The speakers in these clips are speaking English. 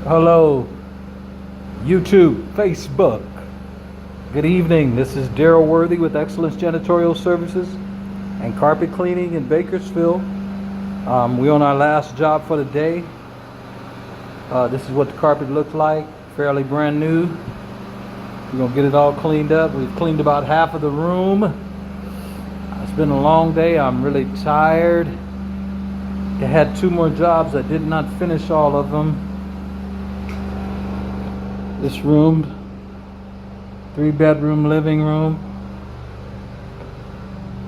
Hello, YouTube, Facebook. Good evening. This is Daryl Worthy with Excellence Janitorial Services and Carpet Cleaning in Bakersfield. We're on our last job for the day. This is what the carpet looks like, fairly brand new. We're going to get it all cleaned up. We've cleaned about half of the room. It's been a long day. I'm really tired. I had 2 more jobs. I did not finish all of them. This room, 3-bedroom living room,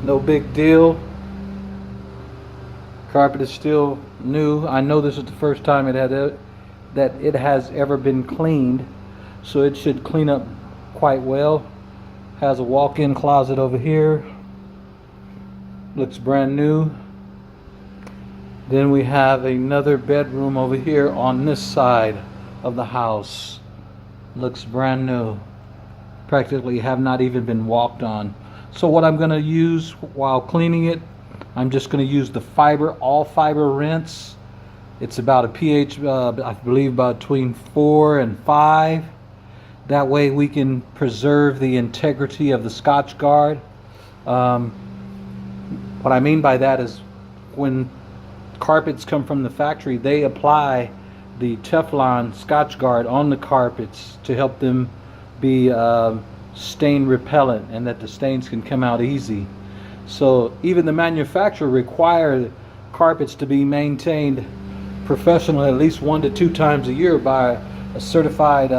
no big deal. Carpet is still new. I know this is the first time that it has ever been cleaned, so it should clean up quite well. Has a walk-in closet over here. Looks brand new. Then we have another bedroom over here on this side of the house. Looks brand new. Practically have not even been walked on. So what I'm going to use while cleaning it, I'm just going to use the all fiber rinse. It's about a pH, I believe, about between 4 and 5. That way we can preserve the integrity of the Scotch guard. What I mean by that is when carpets come from the factory, they apply the Teflon Scotch guard on the carpets to help them be stain repellent and that the stains can come out easy. So even the manufacturer requires carpets to be maintained professionally at least 1 to 2 times a year by a certified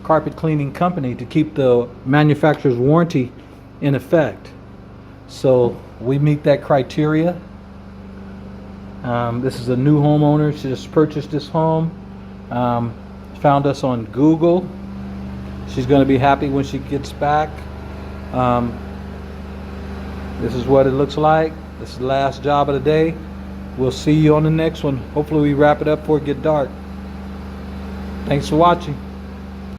carpet cleaning company to keep the manufacturer's warranty in effect. So we meet that criteria. This is a new homeowner. She just purchased this home. Found us on Google. She's going to be happy when she gets back. This is what it looks like. This is the last job of the day. We'll see you on the next one. Hopefully we wrap it up before it gets dark. Thanks for watching.